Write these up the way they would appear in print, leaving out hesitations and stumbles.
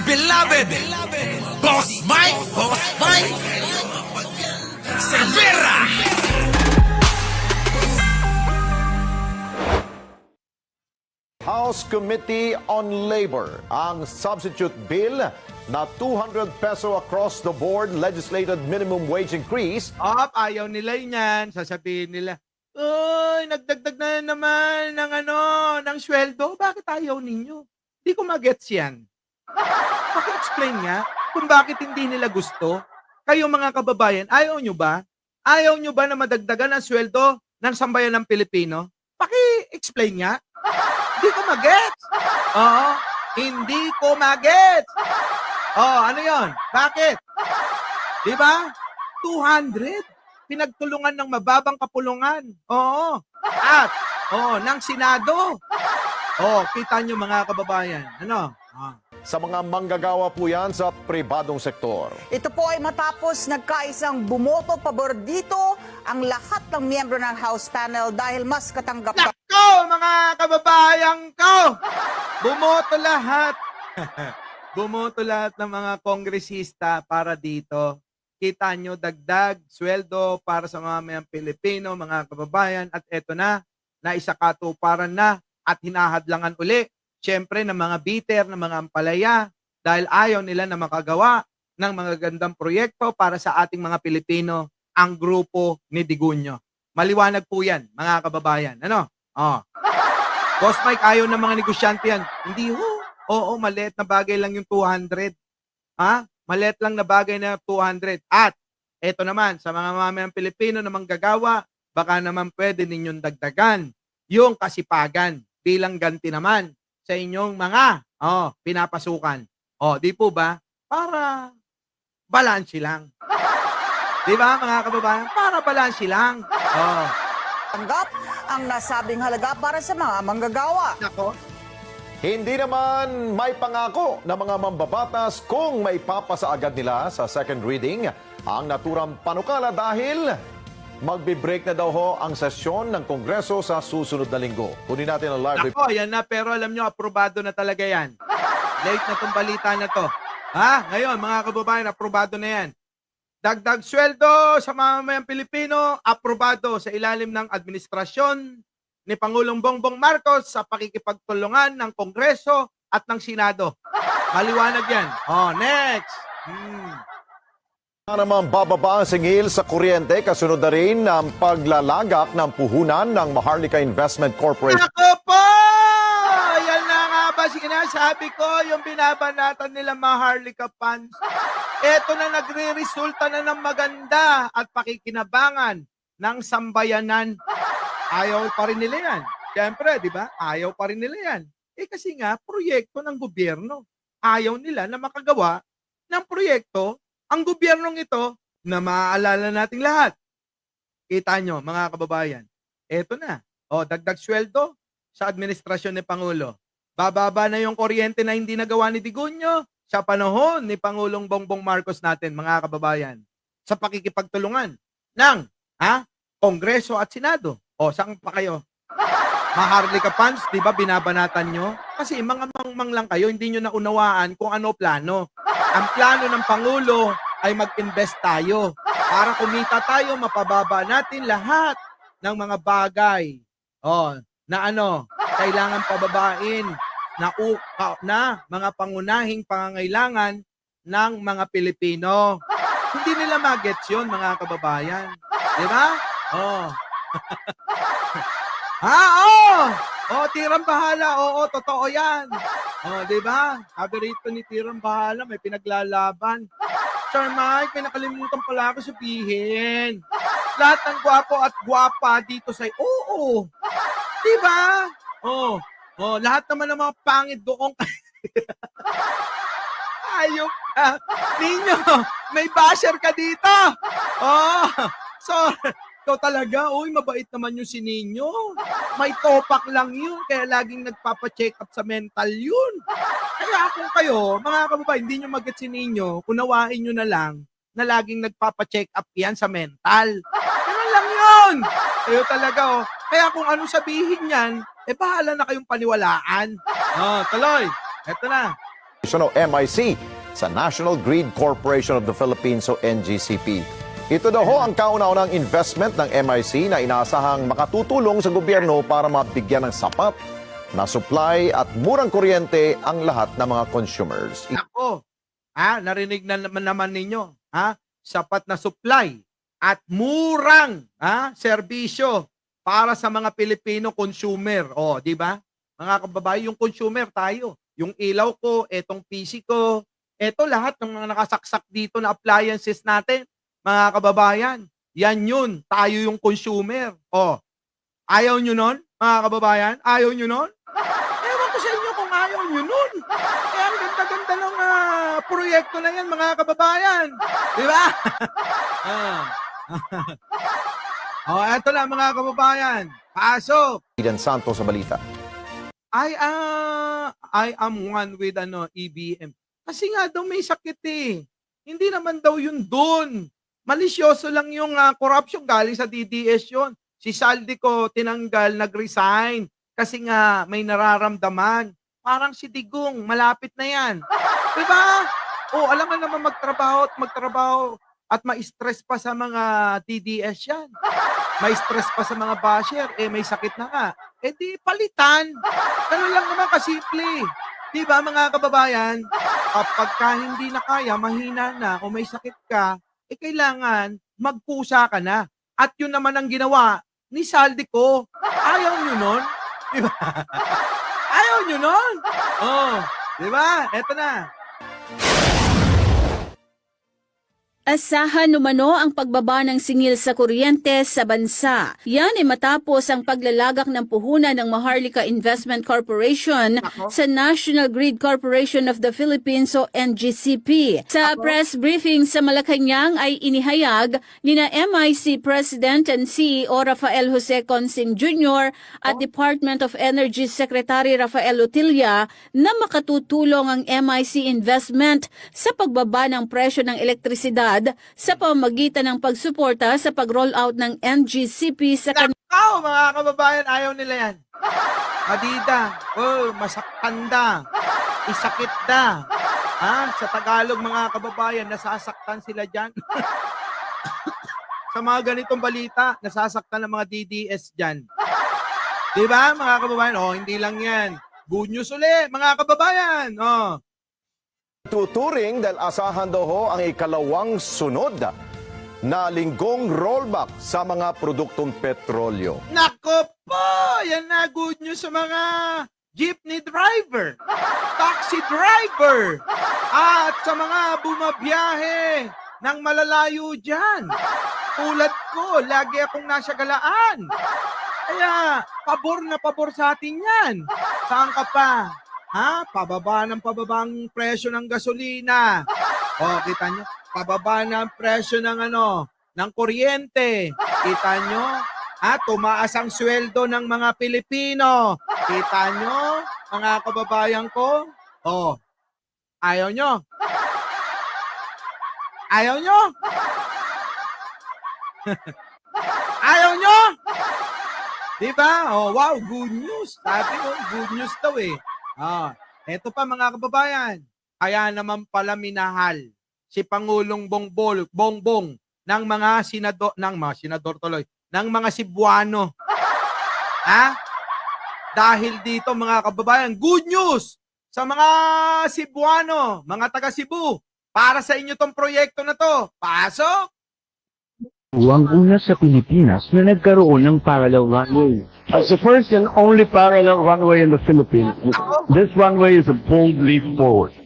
beloved Boss Mike Cervera. House Committee on Labor ang substitute bill na 200 peso across the board legislated minimum wage increase. Ayaw nila yan. Sasabihin nila, uy, nagdagdag na naman ng sweldo. Bakit ayaw ninyo? Hindi ko magets yan. Paki-explain nga kung bakit hindi nila gusto. Kayo mga kababayan, ayaw nyo ba? Ayaw nyo ba na madagdagan ang sweldo ng sambayan ng Pilipino? Paki-explain nga. Hindi ko magets. Oo, hindi ko magets. Ano yon? Bakit? Di ba? 200? Pinagtulungan ng mababang kapulungan. Oo. At, ng Senado. Kita nyo mga kababayan. Ano? Sa mga manggagawa po yan sa pribadong sektor. Ito po ay matapos nagkaisang bumoto pabor dito ang lahat ng miyembro ng House panel dahil mas katanggap pa. Nako, mga kababayan ko! Bumoto lahat. Bumoto lahat ng mga kongresista para dito. Kita nyo, dagdag, sweldo para sa mga mayang Pilipino, mga kababayan. At eto na, naisakatuparan na at hinahadlangan uli. Siyempre, ng mga bitter, ng mga ampalaya, dahil ayaw nila na makagawa ng mga gandang proyekto para sa ating mga Pilipino, ang grupo ni Digunyo. Maliwanag po yan, mga kababayan. Ano? Boss Mike, ayaw ng mga negosyante yan. Hindi ho. Oo, maliit na bagay lang yung 200. Maliit lang na bagay na 200. At, eto naman, sa mga mamayang Pilipino na manggagawa, baka naman pwede ninyong dagdagan yung kasipagan bilang ganti naman sa inyong mga pinapasukan. Di po ba? Para balanse lang. Di ba mga kababayan? Para balanse lang. Tanggap ang nasabing halaga para sa mga manggagawa. Nako. Hindi naman may pangako ng mga mambabatas kung may papasa agad nila sa second reading ang naturang panukala dahil magbe-break na daw ho ang sesyon ng Kongreso sa susunod na linggo. Kunin natin ang live report. Nako, yan na. Pero alam nyo, aprobado na talaga yan. Late na tong balita na to. Ngayon, mga kababayan, aprobado na yan. Dagdag sweldo sa mamamayang Pilipino, aprobado sa ilalim ng administrasyon ni Pangulong Bongbong Marcos sa pakikipagtulungan ng Kongreso at ng Senado. Maliwanag yan. Next. Naman bababa ang singil sa kuryente, kasunod na rin ang paglalagak ng puhunan ng Maharlika Investment Corporation. Ako po! Yan na nga ba sinasabi ko, yung binabanatan nila Maharlika funds. Ito na nagre-resulta na ng maganda at pakikinabangan ng sambayanan. Ayaw pa rin nila yan. Siyempre, di ba? Ayaw pa rin nila yan. Kasi nga, proyekto ng gobyerno. Ayaw nila na makagawa ng proyekto ang gobyernong ito na maaalala nating lahat. Kita nyo, mga kababayan. Eto na. Dagdag sweldo sa administrasyon ni Pangulo. Bababa na yung kuryente na hindi nagawa ni Digunyo sa panahon ni Pangulong Bongbong Marcos natin, mga kababayan. Sa pakikipagtulungan ng Kongreso at Senado. Saan pa kayo? Maharlika funds, di ba binabanatan nyo? Kasi mga mangmang lang kayo, hindi nyo naunawaan kung ano plano. Ang plano ng Pangulo ay mag-invest tayo para kumita tayo, mapababa natin lahat ng mga bagay na kailangan pababain na mga pangunahing pangangailangan ng mga Pilipino. Hindi nila magets yun, mga kababayan. Di ba? Tirang bahala. Totoo yan. Di ba? Sabi rito ni Tirang bahala, may pinaglalaban. Sir Mike, may nakalimutan pala ako sabihin. Lahat ng gwapo at gwapa dito sa... Oo. Di ba? Lahat naman ng mga pangit doon. Ayok ka. Ninyo, may basher ka dito. So, ikaw talaga, mabait naman yung si Ninyo. May topak lang yun, kaya laging nagpapacheck up sa mental yun. Kaya kung kayo, mga kababayan, hindi nyo mag-get si Ninyo, unawain nyo na lang na laging nagpapacheck up yan sa mental. Ganun lang yun. Kayo talaga, Kaya kung ano sabihin yan, bahala na kayong paniwalaan. Tuloy. Eto na. o MIC sa National Grid Corporation of the Philippines o NGCP. Ito daw ho ang kauna-unang investment ng MIC na inaasahang makatutulong sa gobyerno para mabigyan ng sapat na supply at murang kuryente ang lahat ng mga consumers. Ako, narinig na naman ninyo, sapat na supply at murang serbisyo para sa mga Pilipino consumer. O, di ba? Mga kababayan, yung consumer tayo. Yung ilaw ko, etong PC ko, eto lahat ng mga nakasaksak dito na appliances natin, mga kababayan. Yan yun, tayo yung consumer. O, ayaw nyo nun, mga kababayan? Ayaw nyo nun? Ewan ko sa inyo kung ayaw nyo nun. Eh, ang ganda-ganda ng proyekto na yan, mga kababayan. Di ba? Eto na, mga kababayan. Pasok. Ian Santos sa balita. I am one with EBM. Kasi nga daw may sakit eh. Hindi naman daw yun dun. Malisyoso lang yung corruption galing sa DDS yun. Si Saldico tinanggal, nag-resign. Kasi nga may nararamdaman. Parang si Digong, malapit na yan. Diba? Alam nga naman magtrabaho at ma-stress pa sa mga DDS yan. Ma-stress pa sa mga basher. May sakit na nga. Di palitan. Ganun lang naman kasimple. Diba mga kababayan? Kapag hindi na kaya, mahina na, o may sakit ka, kailangan magpusa ka na. At yun naman ang ginawa ni Saldico. Ayaw nyo nun? Diba? Ayaw nyo nun? Diba? Eto na. Asahan umano ang pagbaba ng singil sa kuryente sa bansa. Yan ay matapos ang paglalagak ng puhunan ng Maharlika Investment Corporation sa National Grid Corporation of the Philippines o NGCP. Sa press briefing sa Malacanang ay inihayag nina MIC President and CEO Rafael Jose Consing Jr. at Department of Energy Secretary Rafael Utilla na makatutulong ang MIC investment sa pagbaba ng presyo ng elektrisidad sa pamamagitan ng pagsuporta sa pag-roll out ng NGCP sa Nakaw, mga kababayan, ayaw nila yan. Madida, masaktan da, isakit da. Sa Tagalog, mga kababayan, nasasaktan sila dyan. Sa mga ganitong balita, nasasaktan ng mga DDS dyan. Diba, mga kababayan? Hindi lang yan. Good news ulit, mga kababayan. Tuturing dahil asahan daw ho ang ikalawang sunod na linggong rollback sa mga produktong petrolyo. Nako po! Yan na good news sa mga jeepney driver, taxi driver, at sa mga bumabiyahe ng malalayo dyan. Tulad ko, lagi akong nasa galaan. Kaya, pabor na pabor sa atin yan. Saan ka pa? Pababa ng pababang presyo ng gasolina. Kita nyo? Pababa ng presyo ng ng kuryente. Kita nyo? Tumaas ang sweldo ng mga Pilipino. Kita nyo? Mga kababayan ko? Ayaw nyo? Ayaw nyo? Ayaw nyo? Diba? Wow, good news. Sabi ko, good news daw eh. Eto pa mga kababayan, kaya naman pala minahal si Pangulong Bongbong ng mga senador tuloy, ng mga Cebuano. Dahil dito mga kababayan, good news sa mga Cebuano, mga taga Cebu, para sa inyo tong proyekto na to. Pasok! Ang una sa Pilipinas na nagkaroon ng parallel runway. As the first and only parallel runway in the Philippines, this runway is a bold leap forward.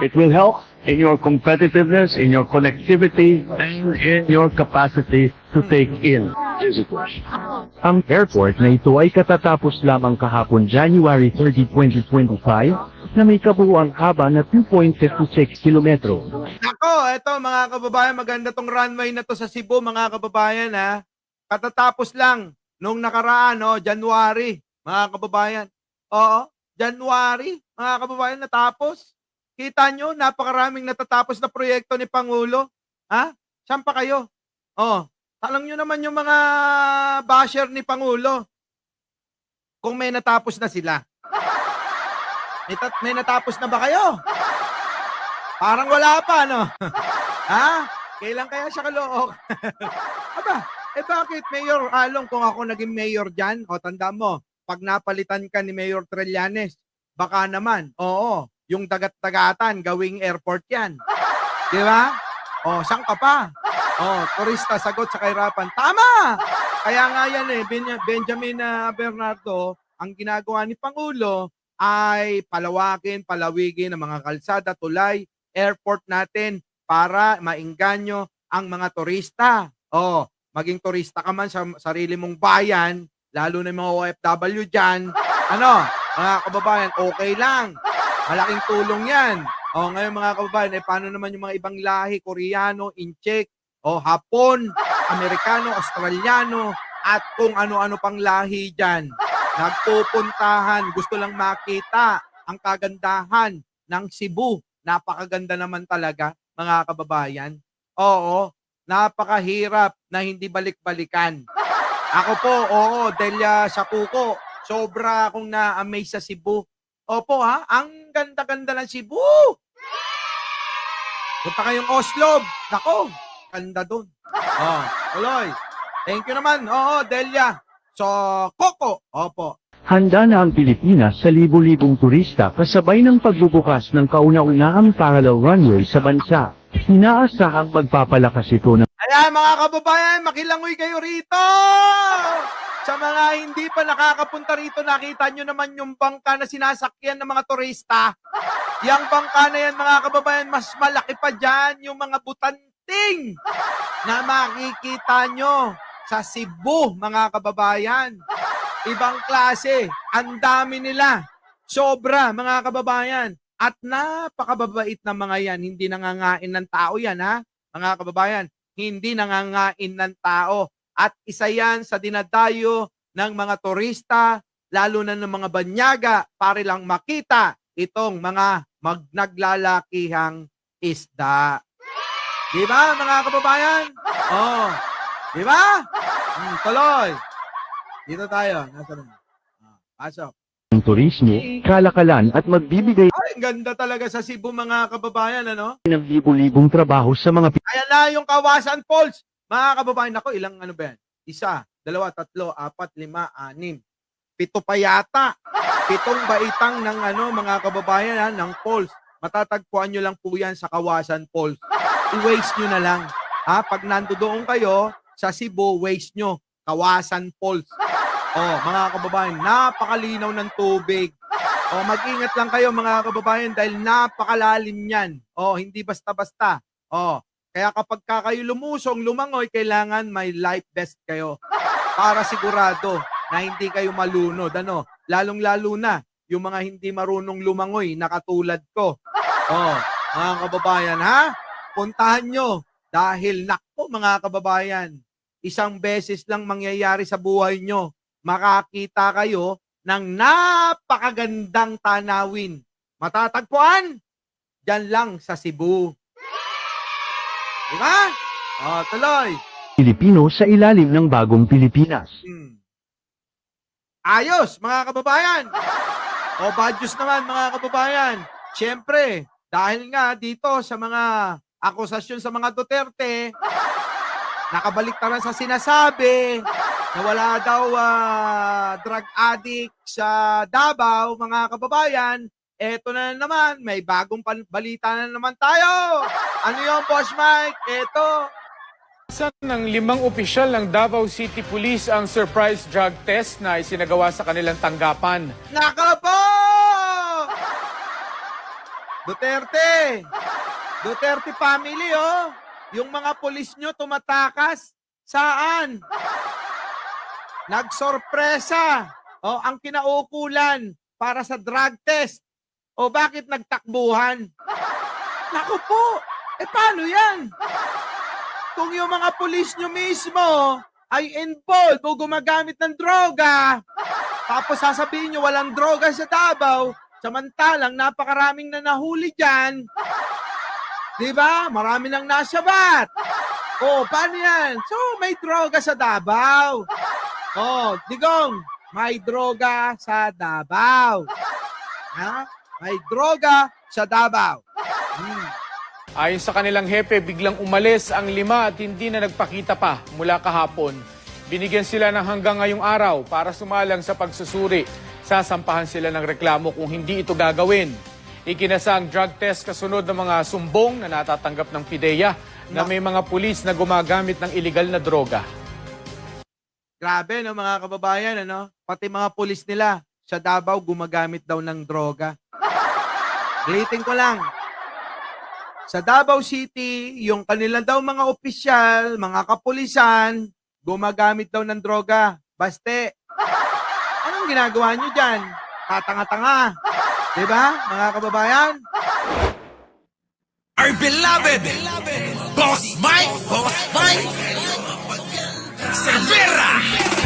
It will help in your competitiveness, in your connectivity, and in your capacity to take in visitors. Ang airport na ito ay katatapos lamang kahapon January 30, 2025 na may kabuuang haba na 2.56 kilometro. Ako, eto mga kababayan, maganda tong runway na to sa Cebu, mga kababayan Katatapos lang nung nakaraan, January, mga kababayan. January, mga kababayan, natapos. Kita nyo, napakaraming natatapos na proyekto ni Pangulo. Saan pa kayo? Talang nyo naman yung mga basher ni Pangulo. Kung may natapos na sila. May natapos na ba kayo? Parang wala pa, no? Ha? Kailan kaya siya kalook? Aba, bakit, Mayor Along, kung ako naging mayor dyan, o tanda mo, pag napalitan ka ni Mayor Trillanes, baka naman, oo, yung dagat-dagatan, gawing airport yan. Di ba? O, saan ka pa? O, turista, sagot sa kahirapan. Tama! Kaya nga yan Benjamin Bernardo, ang ginagawa ni Pangulo ay palawigin ang mga kalsada, tulay, airport natin para maingganyo ang mga turista. O, maging turista ka man sa sarili mong bayan, lalo na yung mga OFW dyan, mga kababayan, okay lang. Malaking tulong yan. O, ngayon mga kababayan, paano naman yung mga ibang lahi, Koreano, Incheck, o Hapon, Amerikano, Australiano, at kung ano-ano pang lahi dyan. Nagpupuntahan, gusto lang makita ang kagandahan ng Cebu. Napakaganda naman talaga, mga kababayan. Oo, napakahirap na hindi balik-balikan. Ako po, Delia Sakuko, sobra akong na-amaze sa Cebu. Opo ang ganda-ganda ng Cebu. Punta kayong Oslo. Nako, ganda doon. Tuloy. Thank you naman. Delia. So, Coco. Opo. Handa na ang Pilipinas sa libu-libong turista kasabay ng pagbubukas ng kauna-unahang parallel runway sa bansa. Inaasahang magpapalakas ito ng Ayan mga kababayan, makilangoy kayo rito! Sa mga hindi pa nakakapunta rito, nakita nyo naman yung bangka na sinasakyan ng mga turista. Yang bangka na yan mga kababayan, mas malaki pa dyan yung mga butanting na makikita nyo sa Cebu mga kababayan. Ibang klase, ang dami nila. Sobra mga kababayan. At napakababait na mga yan, hindi nangangain ng tao yan mga kababayan. Hindi nangangain ng tao. At isa yan sa dinadayo ng mga turista, lalo na ng mga banyaga, para lang makita itong mga naglalakihang isda. Di ba mga kababayan? Di ba? Tuloy. Dito tayo. Nasaan na? Pasok. turismo, kalakalan at magbibigay Ay, ang ganda talaga sa Cebu mga kababayan, ng libu-libong trabaho sa mga Ayan na yung Kawasan Falls. Mga kababayan, ako, ilang ba yan? 1, 2, 3, 4, 5, 6, 7 pa yata. 7 baitang ng mga kababayan ng falls. Matatagpuan nyo lang po yan sa Kawasan Falls. I-waste nyo na lang. Pag nandoon kayo sa Cebu, waste nyo. Kawasan Falls. Mga kababayan, napakalinaw ng tubig. Mag-ingat lang kayo mga kababayan dahil napakalalim yan. Hindi basta-basta. Kaya kapag kayo lumusong, lumangoy, kailangan may life vest kayo para sigurado na hindi kayo malunod. Lalong-lalo na yung mga hindi marunong lumangoy na katulad ko. Mga kababayan, puntahan nyo dahil nakpo mga kababayan, isang beses lang mangyayari sa buhay nyo, makakita kayo ng napakagandang tanawin. Matatagpuan dyan lang sa Cebu. Diba? Tuloy. Pilipino sa ilalim ng bagong Pilipinas. Ayos, mga kababayan. Badyos naman, mga kababayan. Siyempre, dahil nga dito sa mga akusasyon sa mga Duterte, nakabalik na sa sinasabi na wala daw drug addict sa Davao, mga kababayan. Eto na naman, may bagong balita na naman tayo. Ano yung Boss Mike? Eto. Isa ng 5 opisyal ng Davao City Police ang surprise drug test na isinagawa sa kanilang tanggapan. Naka po! Duterte! Duterte family, Yung mga pulis nyo tumatakas. Saan? Nagsorpresa. Ang kinaukulan para sa drug test. Bakit nagtakbuhan? Naku po! Paano yan? Kung yung mga pulis nyo mismo ay involved o gumagamit ng droga, tapos sasabihin nyo walang droga sa Davao, samantalang napakaraming na nahuli dyan, di ba? Marami nang nasabat. Paano yan? So, may droga sa Davao. Digong, may droga sa Davao. May droga sa Davao. Ayon sa kanilang hepe, biglang umalis ang 5 at hindi na nagpakita pa mula kahapon. Binigyan sila ng hanggang ngayong araw para sumalang sa pagsusuri. Sasampahan sila ng reklamo kung hindi ito gagawin. Ikinasa ang drug test kasunod ng mga sumbong na natatanggap ng PIDEA na may mga pulis na gumagamit ng iligal na droga. Grabe, no, mga kababayan, ano? Pati mga pulis nila sa Davao gumagamit daw ng droga. Ulitin ko lang. Sa Davao City, yung kanilang daw mga opisyal, mga kapulisan, gumagamit daw ng droga. Baste. Anong ginagawa nyo dyan? Tatanga-tanga. Diba, mga kababayan? Our beloved Boss Mike Cervera.